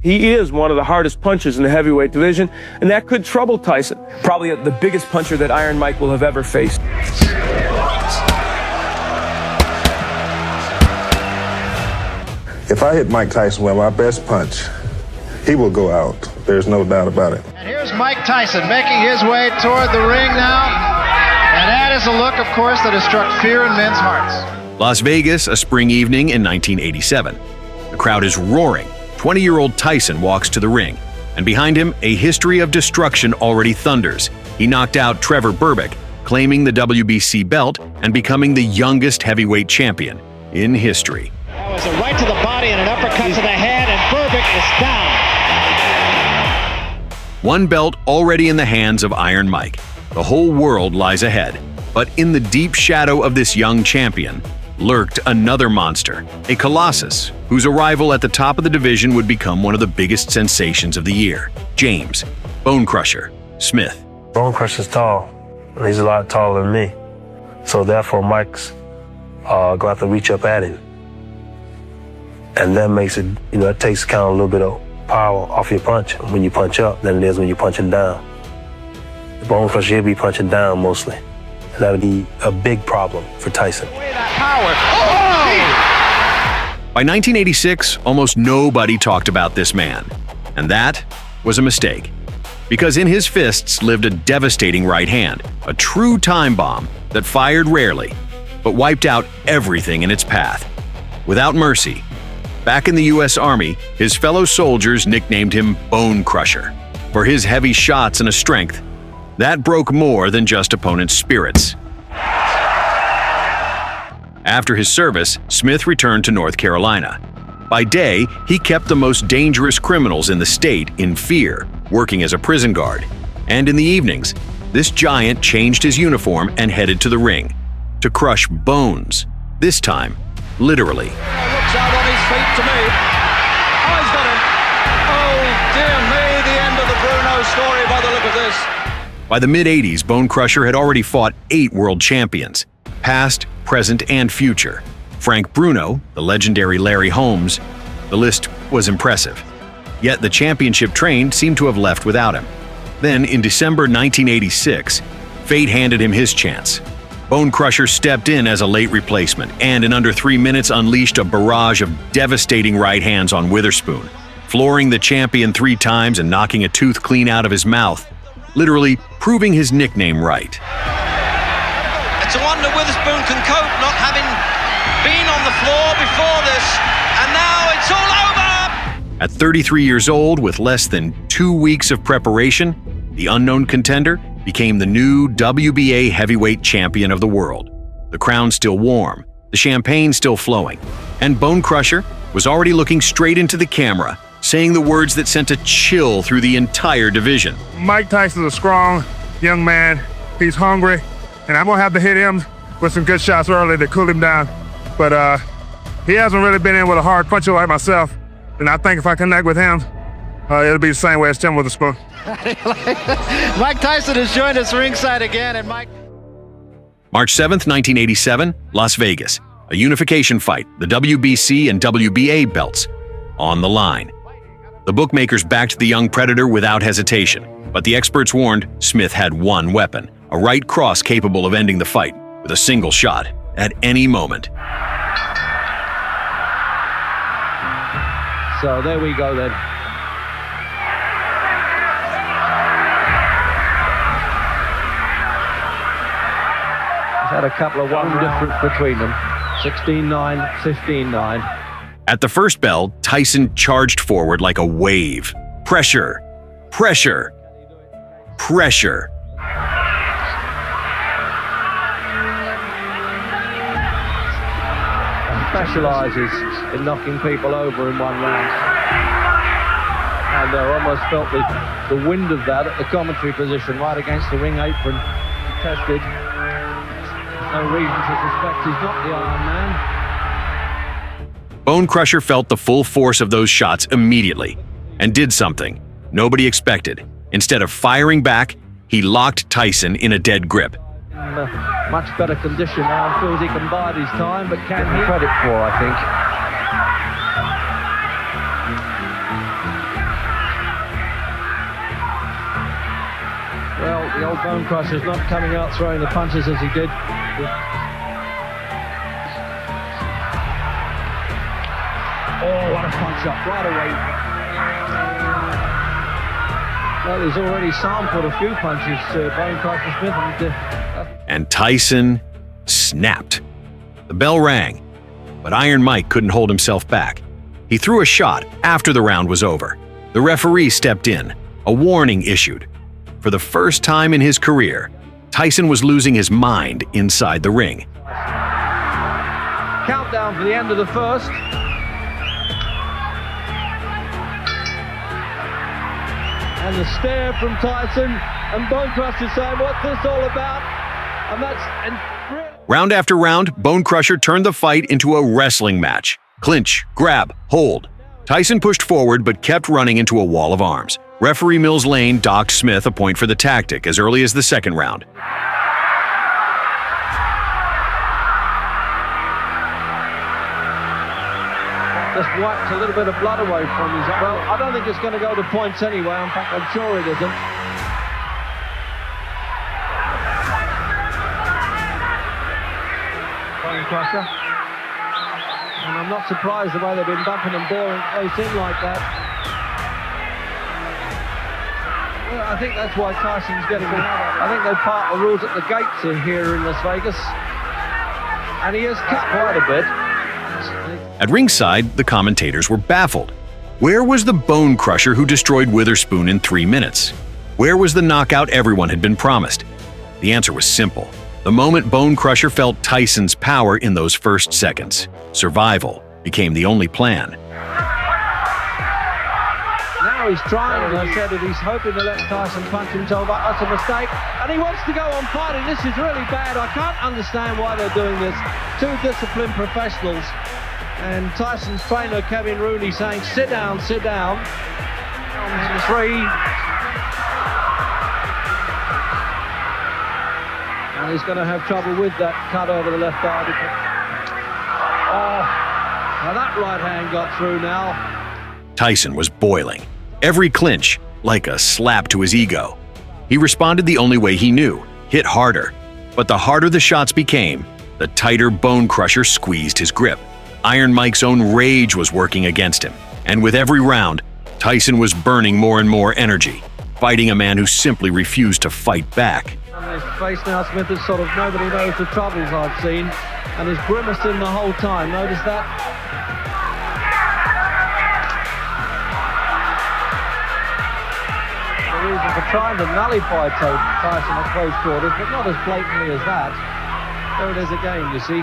He is one of the hardest punchers in the heavyweight division, and that could trouble Tyson. Probably the biggest puncher that Iron Mike will have ever faced. If I hit Mike Tyson with my best punch, he will go out. There's no doubt about it. And here's Mike Tyson making his way toward the ring now. And that is a look, of course, that has struck fear in men's hearts. Las Vegas, a spring evening in 1987. The crowd is roaring. 20-year-old Tyson walks to the ring, and behind him, a history of destruction already thunders. He knocked out Trevor Berbick, claiming the WBC belt and becoming the youngest heavyweight champion in history. That was a right to the body and an uppercut to the head, and Berbick is down. One belt already in the hands of Iron Mike. The whole world lies ahead. But in the deep shadow of this young champion lurked another monster, a colossus, whose arrival at the top of the division would become one of the biggest sensations of the year. James Bonecrusher Smith. Bonecrusher's tall, and he's a lot taller than me. So therefore, Mike's going to have to reach up at him. And that makes it, it takes kind of a little bit of power off your punch when you punch up than it is when you're punching down. The Bonecrusher, he'll be punching down mostly. And that'll be a big problem for Tyson. By 1986, almost nobody talked about this man. And that was a mistake. Because in his fists lived a devastating right hand, a true time bomb that fired rarely, but wiped out everything in its path. Without mercy. Back in the U.S. Army, his fellow soldiers nicknamed him Bonecrusher for his heavy shots and a strength that broke more than just opponents' spirits. After his service, Smith returned to North Carolina. By day, he kept the most dangerous criminals in the state in fear, working as a prison guard. And in the evenings, this giant changed his uniform and headed to the ring to crush bones, this time literally. Looks out on his feet to me. Oh, he's got him. Oh, dear me, the end of the Bruno story by the look of this. By the mid-'80s, Bonecrusher had already fought 8 world champions, past, present, and future. Frank Bruno, the legendary Larry Holmes. The list was impressive. Yet the championship train seemed to have left without him. Then, in December 1986, fate handed him his chance. Bonecrusher stepped in as a late replacement and in under 3 minutes unleashed a barrage of devastating right hands on Witherspoon, flooring the champion 3 times and knocking a tooth clean out of his mouth, literally proving his nickname right. It's a wonder Witherspoon can cope not having been on the floor before this, and now it's all over! At 33 years old, with less than 2 weeks of preparation, the unknown contender became the new WBA heavyweight champion of the world. The crown still warm, the champagne still flowing, and Bonecrusher was already looking straight into the camera, saying the words that sent a chill through the entire division. Mike Tyson's a strong young man. He's hungry, and I'm gonna have to hit him with some good shots early to cool him down. But he hasn't really been in with a hard puncher like myself, and I think if I connect with him, it'll be the same way as Tim Witherspoon. Mike Tyson has joined us ringside again, and Mike. March 7th, 1987, Las Vegas. A unification fight, the WBC and WBA belts, on the line. The bookmakers backed the young Predator without hesitation, but the experts warned Smith had one weapon, a right cross capable of ending the fight with a single shot at any moment. So there we go then. Had a couple of one difference between them. 16-9, 15-9. At the first bell, Tyson charged forward like a wave. Pressure, pressure, pressure. And specialises in knocking people over in one round. And I almost felt the wind of that at the commentary position right against the ring apron. Tested. No reason to suspect he's not the Iron Man. Bonecrusher felt the full force of those shots immediately and did something nobody expected. Instead of firing back, he locked Tyson in a dead grip. Much better condition now. Feels he can bide his time, but can he? Credit for, I think. The old Bonecrusher's not coming out throwing the punches as he did. Oh, what a punch up right away. Well, he's already sampled a few punches, Bonecrusher Smith. And Tyson snapped. The bell rang, but Iron Mike couldn't hold himself back. He threw a shot after the round was over. The referee stepped in, a warning issued. For the first time in his career, Tyson was losing his mind inside the ring. Countdown for the end of the first. And the stare from Tyson, and Bonecrusher saying, "What's this all about?" Round after round, Bonecrusher turned the fight into a wrestling match. Clinch, grab, hold. Tyson pushed forward but kept running into a wall of arms. Referee Mills Lane docked Smith a point for the tactic as early as the second round. Just wiped a little bit of blood away from his... Well, I don't think it's going to go to points anyway. In fact, I'm sure it isn't. Bonecrusher. And I'm not surprised the way they've been bumping and boring close in like that. Well, I think that's why Tyson's getting it. I think they part the rules at the gates in here in Las Vegas. And he has cut quite a bit. At ringside, the commentators were baffled. Where was the Bonecrusher who destroyed Witherspoon in 3 minutes? Where was the knockout everyone had been promised? The answer was simple. The moment Bonecrusher felt Tyson's power in those first seconds, survival became the only plan. Now he's trying, and I said that he's hoping to let Tyson punch himself up. That's a mistake, and he wants to go on fighting. This is really bad. I can't understand why they're doing this. Two disciplined professionals. And Tyson's trainer, Kevin Rooney, saying, sit down, sit down. And 3. And he's going to have trouble with that cut over the left eye. Oh, now that right hand got through now. Tyson was boiling. Every clinch, like a slap to his ego. He responded the only way he knew, hit harder. But the harder the shots became, the tighter Bonecrusher squeezed his grip. Iron Mike's own rage was working against him, and with every round, Tyson was burning more and more energy, fighting a man who simply refused to fight back. On his face now, Smith is sort of nobody knows the troubles I've seen, and he's grimacing the whole time. Notice that? The reason for trying to nullify Tyson at close quarters, but not as blatantly as that. There it is again, you see.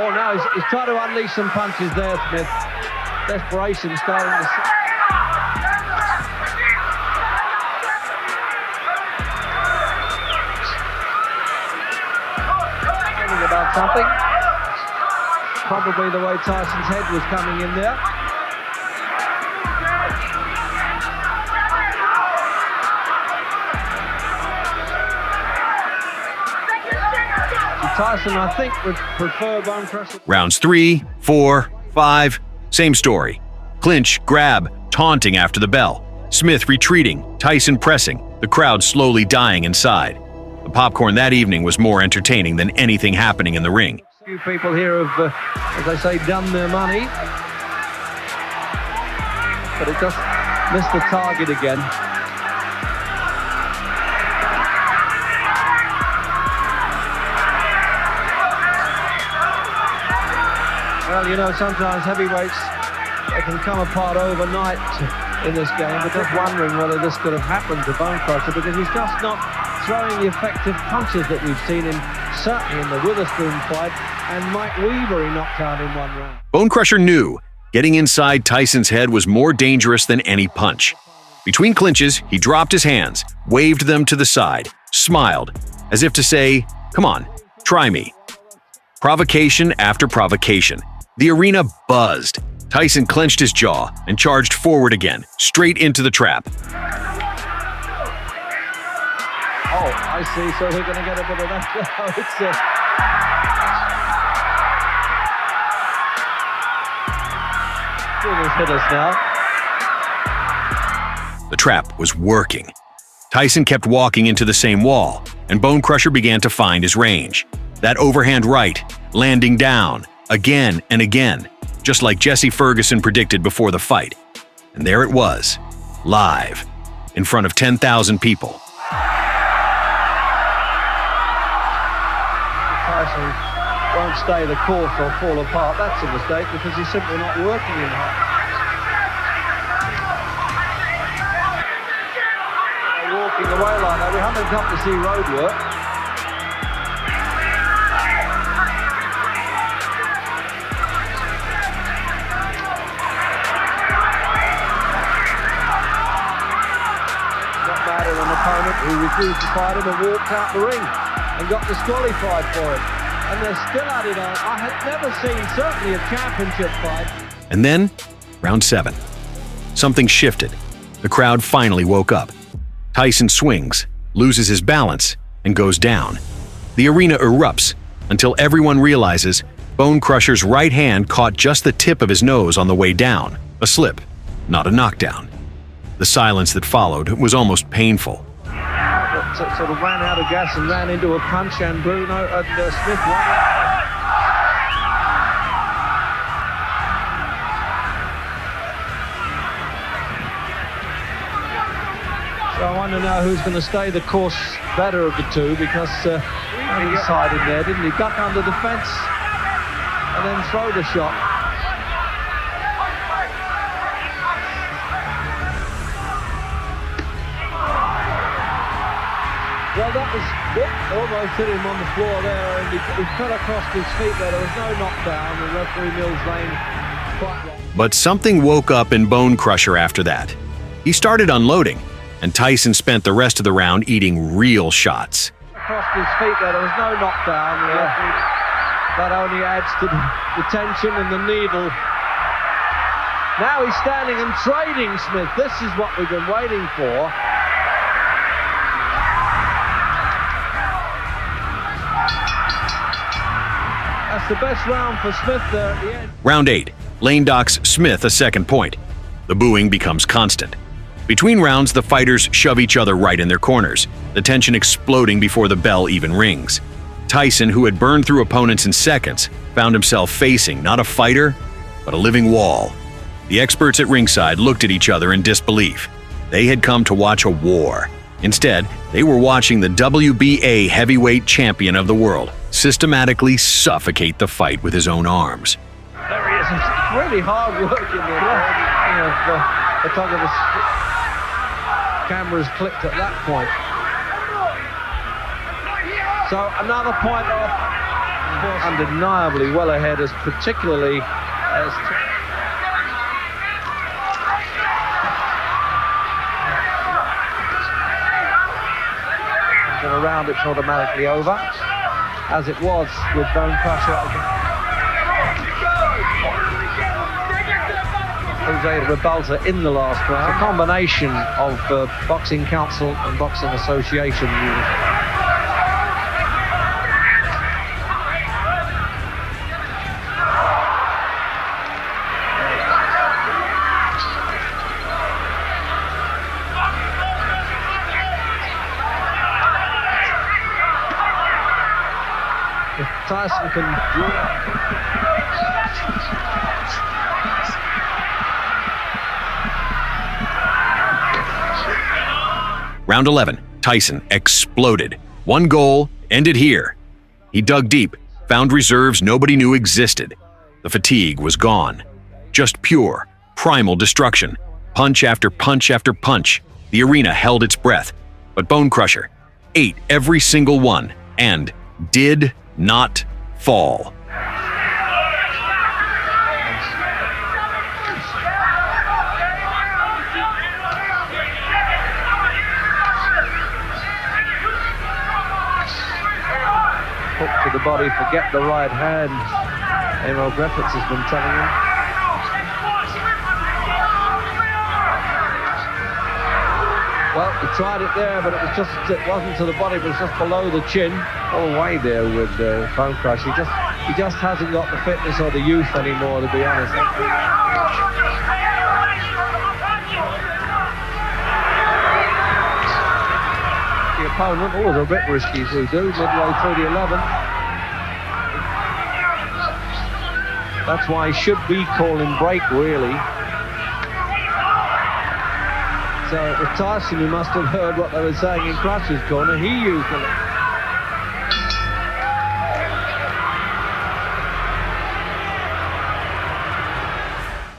Oh, now he's trying to unleash some punches there, Smith. Desperation starting to... Thinking about something. Probably the way Tyson's head was coming in there. Tyson, I think, would prefer Bonecrusher. Rounds 3, 4, 5, same story. Clinch, grab, taunting after the bell. Smith retreating, Tyson pressing, the crowd slowly dying inside. The popcorn that evening was more entertaining than anything happening in the ring. A few people here have, as they say, done their money. But it just missed the target again. Well, you know, sometimes heavyweights, they can come apart overnight in this game, but just wondering whether this could have happened to Bonecrusher, because he's just not throwing the effective punches that we've seen in, certainly in the Witherspoon fight, and Mike Weaver he knocked out in 1 round. Bonecrusher knew getting inside Tyson's head was more dangerous than any punch. Between clinches, he dropped his hands, waved them to the side, smiled, as if to say, come on, try me. Provocation after provocation. The arena buzzed. Tyson clenched his jaw and charged forward again, straight into the trap. Oh, I see. So we're going to get a bit of that. It's hit us now. The trap was working. Tyson kept walking into the same wall, and Bonecrusher began to find his range. That overhand right, landing down, again and again, just like Jesse Ferguson predicted before the fight. And there it was, live, in front of 10,000 people. Tyson won't stay the course or fall apart. That's a mistake because he's simply not working in hard. Walking away like that, we haven't come to see road work. Not mad at an opponent who refused to fight him and walked out the ring and got disqualified for it. And they're still at it on. I had never seen certainly a championship fight. And then, round 7. Something shifted. The crowd finally woke up. Tyson swings, loses his balance, and goes down. The arena erupts until everyone realizes Bonecrusher's right hand caught just the tip of his nose on the way down, a slip, not a knockdown. The silence that followed was almost painful. Sort of ran out of gas and ran into a punch, and Smith won. So I want to know who's going to stay the course better of the two, because he decided there, didn't he? Duck under the fence and then throw the shot. Well, that was almost hit him on the floor there, and he fell across his feet there. There was no knockdown, and referee Mills Lane quite wrong. But something woke up in Bonecrusher after that. He started unloading, and Tyson spent the rest of the round eating real shots. Across his feet there was no knockdown. That only adds to the tension and the needle. Now he's standing and trading Smith. This is what we've been waiting for. That's the best round for Smith there at the end. Round 8. Lane docks Smith a second point. The booing becomes constant. Between rounds, the fighters shove each other right in their corners, the tension exploding before the bell even rings. Tyson, who had burned through opponents in seconds, found himself facing not a fighter, but a living wall. The experts at ringside looked at each other in disbelief. They had come to watch a war. Instead, they were watching the WBA heavyweight champion of the world systematically suffocate the fight with his own arms. There he is. It's really hard work in there. The photographer's cameras clicked at that point. So another point off. Undeniably well ahead, as particularly as around, it's automatically over, as it was with Bonecrusher. Jose Rebalta in the last round. A combination of Boxing Council and Boxing Association. If Tyson can Round 11. Tyson exploded. One goal, ended here. He dug deep, found reserves nobody knew existed. The fatigue was gone. Just pure, primal destruction. Punch after punch after punch. The arena held its breath. But Bonecrusher ate every single one and did not fall. Hook to the body, forget the right hand. Emil Griffiths has been telling him. Well, he tried it there, but it wasn't to the body, but it was just below the chin. All the way there with Bonecrusher. He just hasn't got the fitness or the youth anymore, to be honest. opponent. Always a bit risky as we do, midway through the 11th. That's why he should be calling break, really. So with Tyson, you must have heard what they were saying in Crusher's corner. He used the...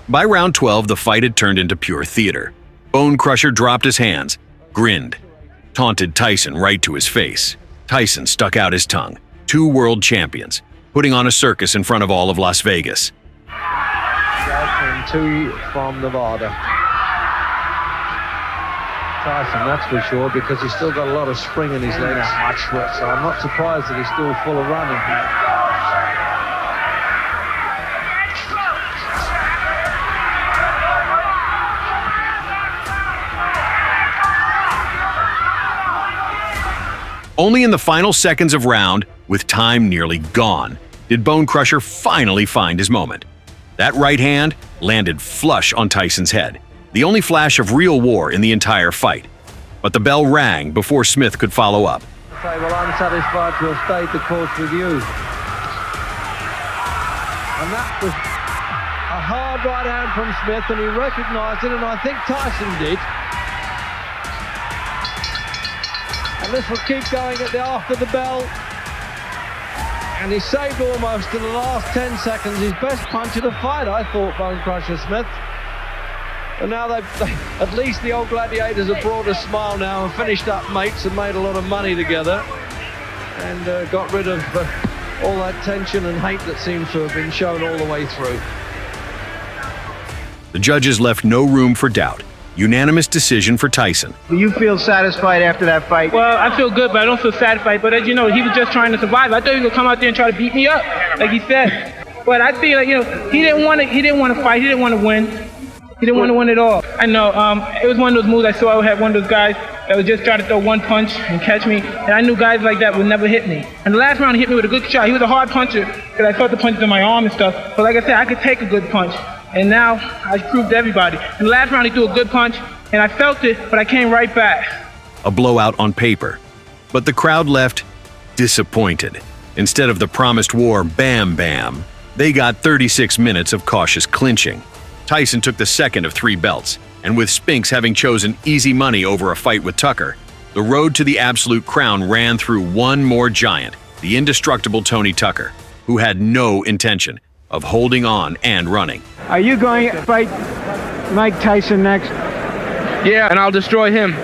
By round 12, the fight had turned into pure theater. Bonecrusher dropped his hands, grinned, taunted Tyson right to his face. Tyson stuck out his tongue. 2 world champions, putting on a circus in front of all of Las Vegas. And 2 from Nevada. Tyson, that's for sure, because he's still got a lot of spring in his legs. So I'm not surprised that he's still full of running. Only in the final seconds of round, with time nearly gone, did Bonecrusher finally find his moment. That right hand landed flush on Tyson's head, the only flash of real war in the entire fight. But the bell rang before Smith could follow up. Okay, well, I'm satisfied to have stayed the course with you. And that was a hard right hand from Smith, and he recognised it, and I think Tyson did. And this will keep going after the bell. And he saved almost in the last 10 seconds his best punch of the fight, I thought, Bonecrusher Smith. And now at least the old gladiators have brought a smile now and finished up mates and made a lot of money together. And got rid of all that tension and hate that seems to have been shown all the way through. The judges left no room for doubt. Unanimous decision for Tyson. Do you feel satisfied after that fight? Well, I feel good, but I don't feel satisfied. But as you know, he was just trying to survive. I thought he was gonna come out there and try to beat me up, like he said. But I feel like, you know, he didn't want to fight. He didn't want to win. He didn't want to win at all. I know. It was one of those moves I saw. I had one of those guys that would just try to throw one punch and catch me, and I knew guys like that would never hit me. And the last round, he hit me with a good shot. He was a hard puncher because I felt the punches in my arm and stuff. But like I said, I could take a good punch. And now I proved to everybody. In the last round, he threw a good punch, and I felt it, but I came right back. A blowout on paper. But the crowd left disappointed. Instead of the promised war bam bam, they got 36 minutes of cautious clinching. Tyson took the second of 3 belts, and with Spinks having chosen easy money over a fight with Tucker, the road to the absolute crown ran through one more giant, the indestructible Tony Tucker, who had no intention of holding on and running. Are you going to fight Mike Tyson next? Yeah, and I'll destroy him.